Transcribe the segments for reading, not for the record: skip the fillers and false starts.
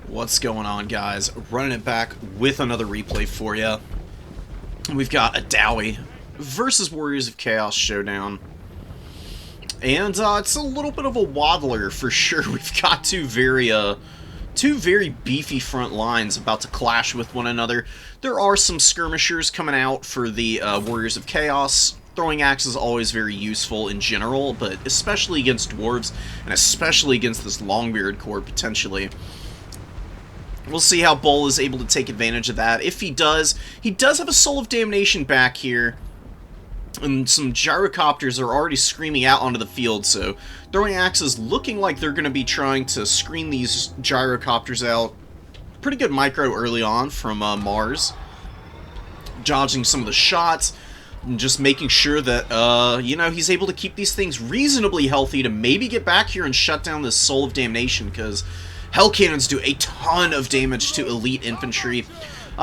What's going on, guys? Running it back with another replay for you. We've got a Dawi versus Warriors of Chaos showdown. And it's a little bit of a waddler for sure. We've got two very beefy front lines about to clash with one another. There are some skirmishers coming out for the Warriors of Chaos. Throwing axe is always very useful in general, but especially against dwarves, and especially against this Longbeard Corps, potentially. We'll see how Bull is able to take advantage of that. If he does have a Soul of Damnation back here. And some gyrocopters are already screaming out onto the field, so throwing axes looking like they're going to be trying to screen these gyrocopters out. Pretty good micro early on from Mars. Dodging some of the shots, and just making sure that, you know, he's able to keep these things reasonably healthy to maybe get back here and shut down this Soul of Damnation, because Hell Cannons do a ton of damage to elite infantry.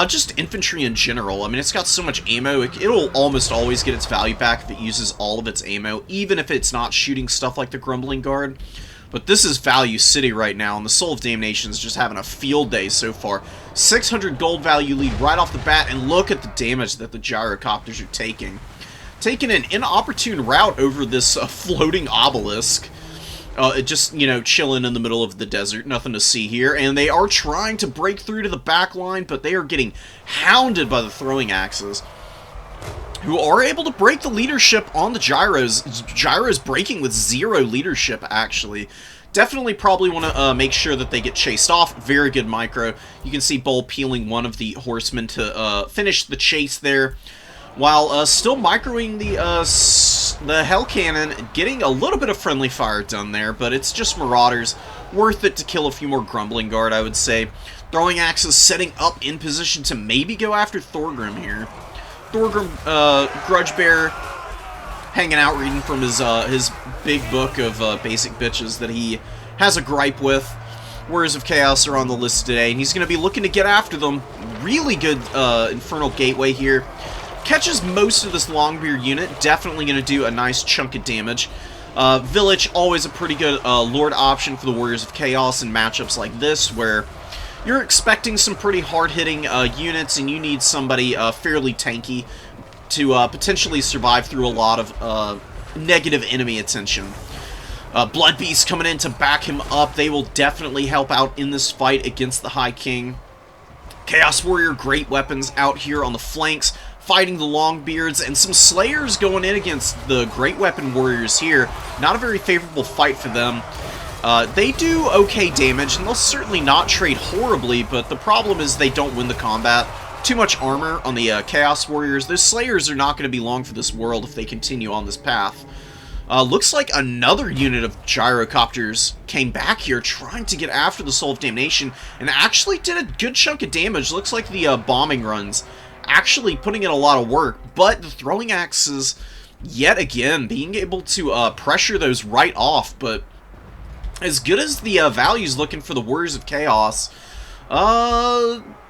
Just infantry in general. I mean, it's got so much ammo, it'll almost always get its value back if it uses all of its ammo, even if it's not shooting stuff like the Grumbling Guard. But this is Value City right now, and the Soul of Damnation is just having a field day so far. 600 gold value lead right off the bat, and look at the damage that the gyrocopters are taking. Taking an inopportune route over this floating obelisk. It just, you know, chilling in the middle of the desert, nothing to see here, and they are trying to break through to the back line, but they are getting hounded by the throwing axes, who are able to break the leadership on the gyros. Gyros breaking with 0 leadership, actually. Definitely probably want to make sure that they get chased off. Very good micro. You can see Bull peeling one of the horsemen to finish the chase there, while still microing the Hell Cannon, getting a little bit of friendly fire done there, but it's just Marauders. Worth it to kill a few more Grumbling Guard, I would say. Throwing axes setting up in position to maybe go after Thorgrim here. Thorgrim, Grudgebear, hanging out reading from his big book of basic bitches that he has a gripe with. Warriors of Chaos are on the list today, and he's going to be looking to get after them. Really good Infernal Gateway here. Catches most of this Longbeard unit, definitely going to do a nice chunk of damage. Vilitch, always a pretty good Lord option for the Warriors of Chaos in matchups like this, where you're expecting some pretty hard-hitting units, and you need somebody fairly tanky to potentially survive through a lot of negative enemy attention. Blood Beast coming in to back him up. They will definitely help out in this fight against the High King. Chaos Warrior, great weapons out here on the flanks, fighting the Longbeards, and some Slayers going in against the Great Weapon Warriors here. Not a very favorable fight for them. They do okay damage, and they'll certainly not trade horribly, but the problem is they don't win the combat. Too much armor on the Chaos Warriors. Those Slayers are not going to be long for this world if they continue on this path. Looks like another unit of gyrocopters came back here trying to get after the Soul of Damnation, and actually did a good chunk of damage. Looks like the bombing runs actually putting in a lot of work, but the throwing axes, yet again, being able to pressure those right off. But as good as the values looking for the Warriors of Chaos,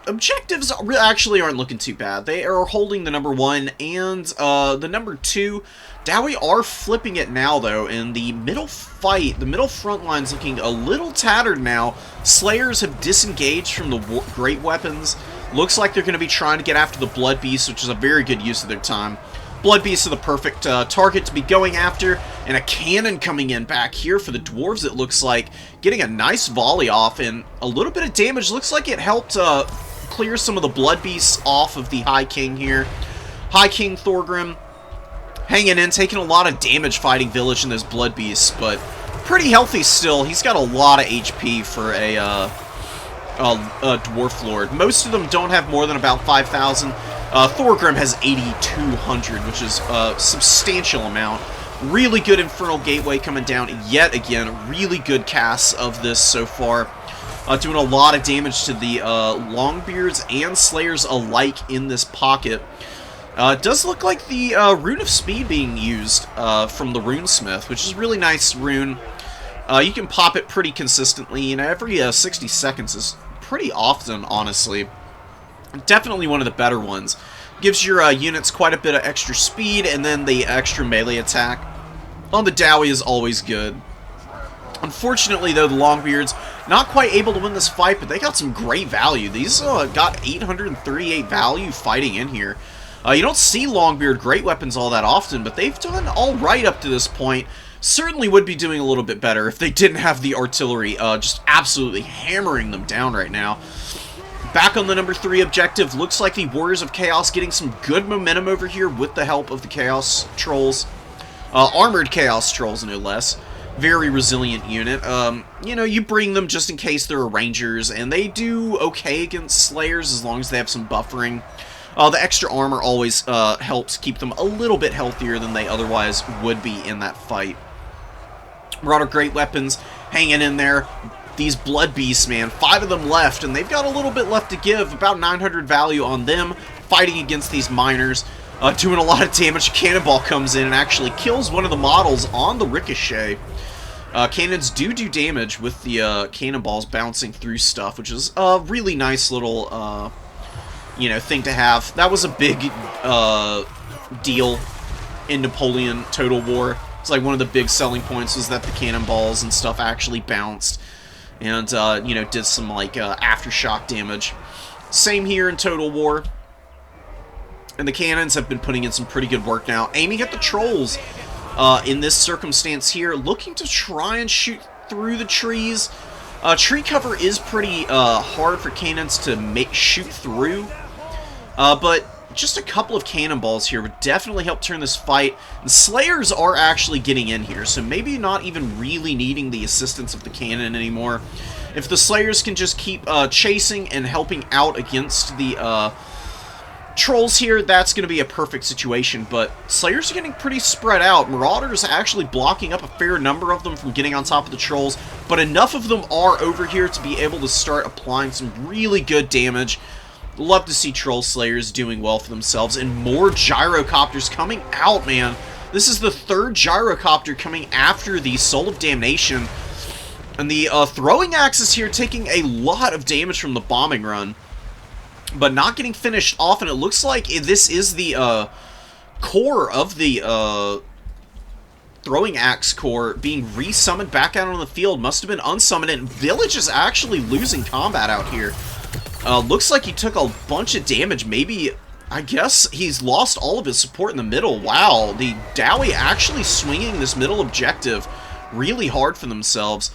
objectives actually aren't looking too bad. They are holding the number 1 and the number 2. Dawi are flipping it now, though, and the middle fight, the middle front line's looking a little tattered now. Slayers have disengaged from the great weapons. Looks like they're going to be trying to get after the Blood Beast, which is a very good use of their time. Blood Beasts are the perfect target to be going after, and a cannon coming in back here for the Dwarves, it looks like. Getting a nice volley off, and a little bit of damage. Looks like it helped clear some of the Blood Beasts off of the High King here. High King Thorgrim hanging in, taking a lot of damage fighting Vilitch and those Blood Beasts, but pretty healthy still. He's got a lot of HP for a Dwarf Lord. Most of them don't have more than about 5,000. Thorgrim has 8,200, which is a substantial amount. Really good Infernal Gateway coming down yet again. Really good casts of this so far. Doing a lot of damage to the Longbeards and Slayers alike in this pocket. It does look like the Rune of Speed being used from the Runesmith, which is a really nice rune. You can pop it pretty consistently, you know, every 60 seconds is pretty often, honestly. Definitely one of the better ones. Gives your units quite a bit of extra speed, and then the extra melee attack on the Dawi is always good. Unfortunately, though, the Longbeards not quite able to win this fight, but they got some great value. These got 838 value fighting in here. You don't see Longbeard great weapons all that often, but they've done all right up to this point. Certainly would be doing a little bit better if they didn't have the artillery just absolutely hammering them down right now. Back on the number 3 objective, looks like the Warriors of Chaos getting some good momentum over here with the help of the Chaos Trolls. Armored Chaos Trolls, no less. Very resilient unit. You know, you bring them just in case they're Rangers, and they do okay against Slayers as long as they have some buffering. The extra armor always helps keep them a little bit healthier than they otherwise would be in that fight. Marauder great weapons hanging in there. These Blood Beasts, man, 5 of them left, and they've got a little bit left to give. About 900 value on them, fighting against these miners. Doing a lot of damage. Cannonball comes in and actually kills one of the models on the ricochet. Cannons do damage with the cannonballs bouncing through stuff, which is a really nice little, you know, thing to have. That was a big deal in Napoleon Total War. It's like one of the big selling points was that the cannonballs and stuff actually bounced and, you know, did some, like, aftershock damage. Same here in Total War. And the cannons have been putting in some pretty good work now. Aiming at the trolls in this circumstance here. Looking to try and shoot through the trees. Tree cover is pretty hard for cannons to shoot through. But just a couple of cannonballs here would definitely help turn this fight. And Slayers are actually getting in here, so maybe not even really needing the assistance of the cannon anymore. If the Slayers can just keep chasing and helping out against the Trolls here, that's going to be a perfect situation, but Slayers are getting pretty spread out. Marauders actually blocking up a fair number of them from getting on top of the Trolls, but enough of them are over here to be able to start applying some really good damage. Love to see Troll Slayers doing well for themselves, and more Gyrocopters coming out, man. This is the 3rd Gyrocopter coming after the Soul of Damnation, and the throwing axes here taking a lot of damage from the bombing run, but not getting finished off, and it looks like this is the core of the throwing axe core being resummoned back out on the field. Must have been unsummoned, and Vilitch is actually losing combat out here. Looks like he took a bunch of damage. Maybe, I guess, he's lost all of his support in the middle. Wow, the Dawi actually swinging this middle objective really hard for themselves.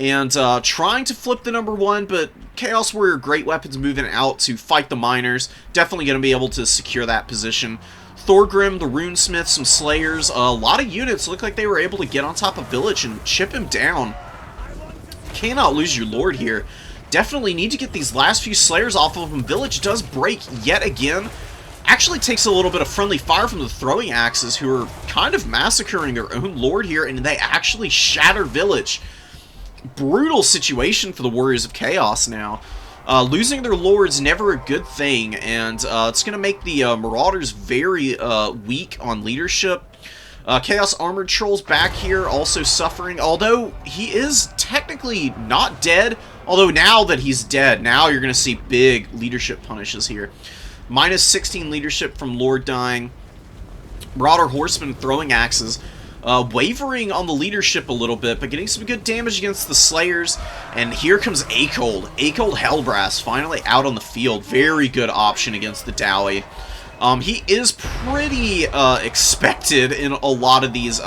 And trying to flip the number 1, but Chaos Warrior great weapons moving out to fight the miners. Definitely going to be able to secure that position. Thorgrim, the Runesmith, some Slayers, a lot of units look like they were able to get on top of Vilitch and chip him down. Cannot lose your Lord here. Definitely need to get these last few Slayers off of him. Vilitch does break yet again. Actually takes a little bit of friendly fire from the throwing axes, who are kind of massacring their own Lord here, and they actually shatter Vilitch. Brutal situation for the Warriors of Chaos now. Losing their Lord's never a good thing, and it's going to make the Marauders very weak on leadership. Chaos Armored Trolls back here also suffering, although he is technically not dead. Although now that he's dead, now you're going to see big leadership punishes here. Minus 16 leadership from Lord dying. Marauder Horsemen throwing axes. Wavering on the leadership a little bit, but getting some good damage against the Slayers. And here comes Acold. Acold Hellbrass finally out on the field. Very good option against the Dawi. He is pretty expected in a lot of these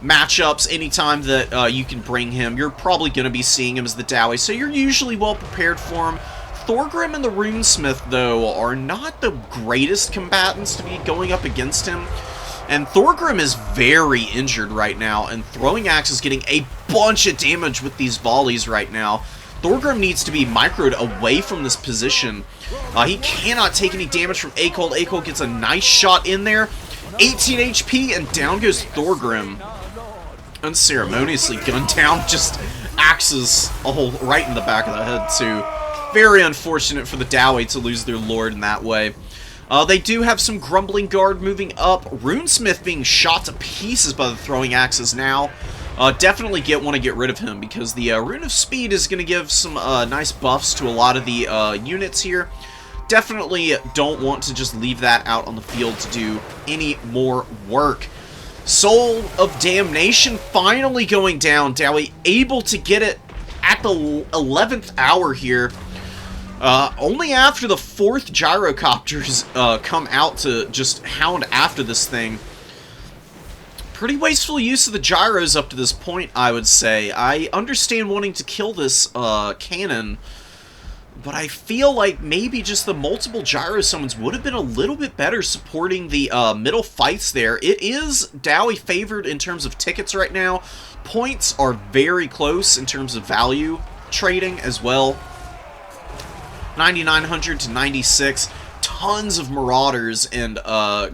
matchups. Anytime that you can bring him, you're probably going to be seeing him as the Dawi, so you're usually well prepared for him. Thorgrim and the Runesmith, though, are not the greatest combatants to be going up against him. And Thorgrim is very injured right now, and Throwing Axe is getting a bunch of damage with these volleys right now. Thorgrim needs to be microed away from this position. He cannot take any damage from Acold. Acold gets a nice shot in there. 18 HP, and down goes Thorgrim. Unceremoniously gunned down, just axes a hole right in the back of the head, too. Very unfortunate for the Dawi to lose their Lord in that way. They do have some Grumbling Guard moving up. Runesmith being shot to pieces by the Throwing Axes now. Definitely want to get rid of him, because the Rune of Speed is going to give some nice buffs to a lot of the units here. Definitely don't want to just leave that out on the field to do any more work. Soul of Damnation finally going down. Dawi able to get it at the 11th hour here. Only after the 4th gyrocopters come out to just hound after this thing. Pretty wasteful use of the gyros up to this point, I would say. I understand wanting to kill this cannon, but I feel like maybe just the multiple gyro summons would have been a little bit better supporting the middle fights there. It is Dawi favored in terms of tickets right now. Points are very close in terms of value trading as well. 9,900 to 96. Tons of Marauders and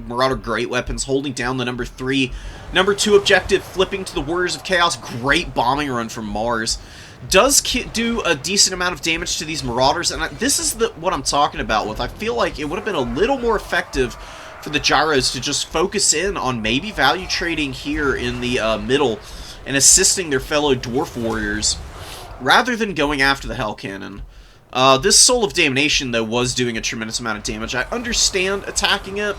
Marauder Great Weapons holding down the number 3. Number 2 objective flipping to the Warriors of Chaos. Great bombing run from Mars. Does do a decent amount of damage to these Marauders, and this is what I'm talking about with. I feel like it would have been a little more effective for the Gyros to just focus in on maybe value trading here in the middle and assisting their fellow Dwarf Warriors rather than going after the Hell Cannon. This Soul of Damnation, though, was doing a tremendous amount of damage. I understand attacking it.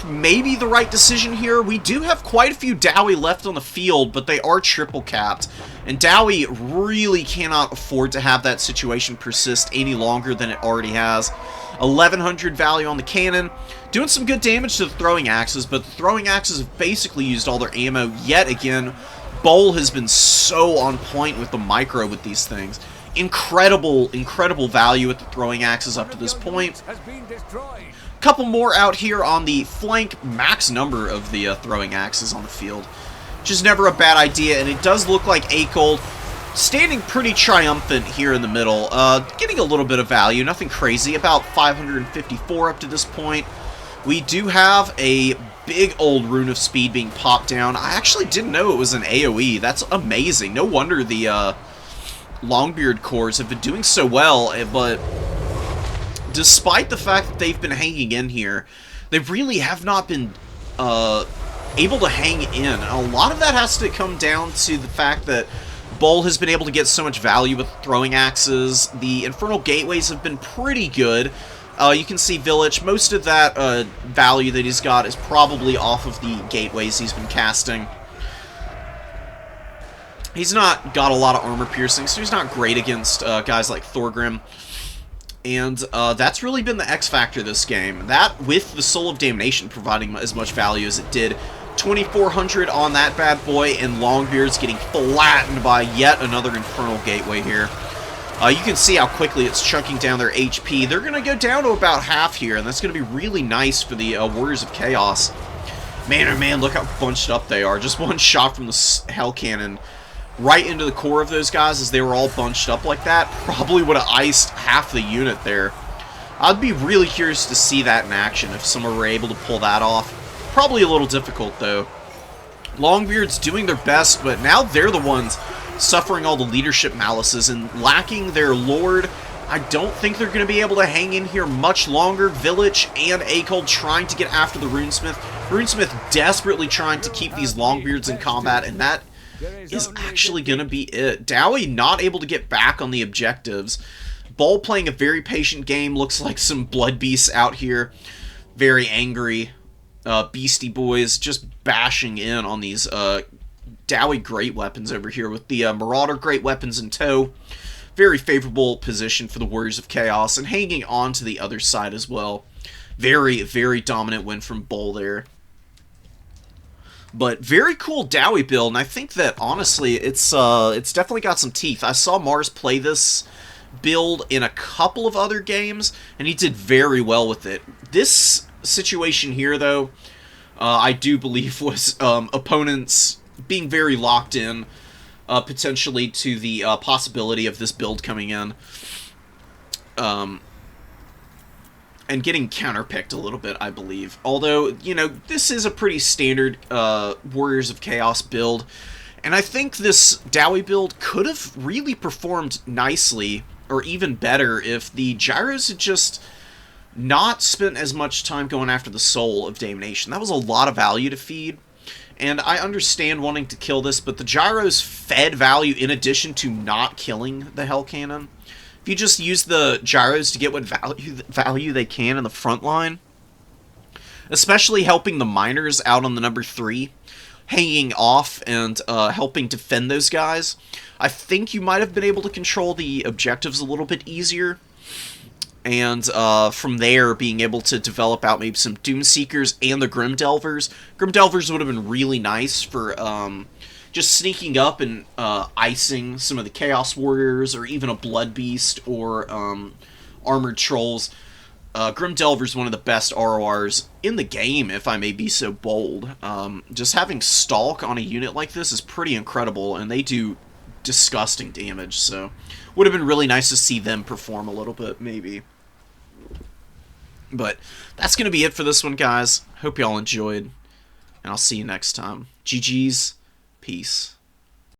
Maybe the right decision here. We do have quite a few Dawi left on the field, but they are triple capped. And Dawi really cannot afford to have that situation persist any longer than it already has. 1,100 value on the cannon. Doing some good damage to the throwing axes, but the throwing axes have basically used all their ammo yet again. Bowl has been so on point with the micro with these things. Incredible value at the throwing axes up to this point. Couple more out here on the flank. Max number of the throwing axes on the field. Which is never a bad idea, and it does look like Akold standing pretty triumphant here in the middle. Getting a little bit of value, nothing crazy. About 554 up to this point. We do have a big old Rune of Speed being popped down. I actually didn't know it was an AoE. That's amazing. No wonder the Longbeard cores have been doing so well, but despite the fact that they've been hanging in here, they really have not been able to hang in. And a lot of that has to come down to the fact that Bull has been able to get so much value with throwing axes. The Infernal Gateways have been pretty good. You can see Vilitch, most of that value that he's got is probably off of the gateways he's been casting. He's not got a lot of armor piercing, so he's not great against guys like Thorgrim. And that's really been the X factor this game. That, with the Soul of Damnation providing as much value as it did. 2,400 on that bad boy, and Longbeard's getting flattened by yet another Infernal Gateway here. You can see how quickly it's chunking down their HP. They're going to go down to about half here, and that's going to be really nice for the Warriors of Chaos. Man, oh man, look how bunched up they are. Just one shot from the Hell Cannon right into the core of those guys as they were all bunched up like that. Probably would have iced half the unit there. I'd be really curious to see that in action if someone were able to pull that off. Probably a little difficult, though. Longbeard's doing their best, but now they're the ones suffering all the leadership malices and lacking their lord. I don't think they're going to be able to hang in here much longer. Vilitch and Akold trying to get after the Runesmith. Runesmith desperately trying to keep these Longbeards in combat, and that is actually going to be it. Dawi not able to get back on the objectives. Bull playing a very patient game. Looks like some blood beasts out here. Very angry. Beastie Boys just bashing in on these Dawi great weapons over here with the Marauder great weapons in tow. Very favorable position for the Warriors of Chaos and hanging on to the other side as well. Very, very dominant win from Bull there. But very cool Dawi build, and I think that, honestly, it's definitely got some teeth. I saw Mars play this build in a couple of other games, and he did very well with it. This situation here, though, I do believe was opponents being very locked in, potentially, to the possibility of this build coming in. And getting counterpicked a little bit, I believe. Although, you know, this is a pretty standard Warriors of Chaos build. And I think this Dawi build could have really performed nicely, or even better, if the Gyros had just not spent as much time going after the Soul of Damnation. That was a lot of value to feed. And I understand wanting to kill this, but the Gyros fed value in addition to not killing the Hell Cannon. If you just use the Gyros to get what value they can in the front line, especially helping the miners out on the number 3, hanging off and helping defend those guys, I think you might have been able to control the objectives a little bit easier. And from there, being able to develop out maybe some Doomseekers and the Grim Delvers. Grim Delvers would have been really nice for just sneaking up and icing some of the Chaos Warriors, or even a Blood Beast, or Armored Trolls. Grim Delver is one of the best RORs in the game, if I may be so bold. Just having Stalk on a unit like this is pretty incredible, and they do disgusting damage, so would have been really nice to see them perform a little bit, maybe. But that's going to be it for this one, guys. Hope y'all enjoyed, and I'll see you next time. GG's. Peace.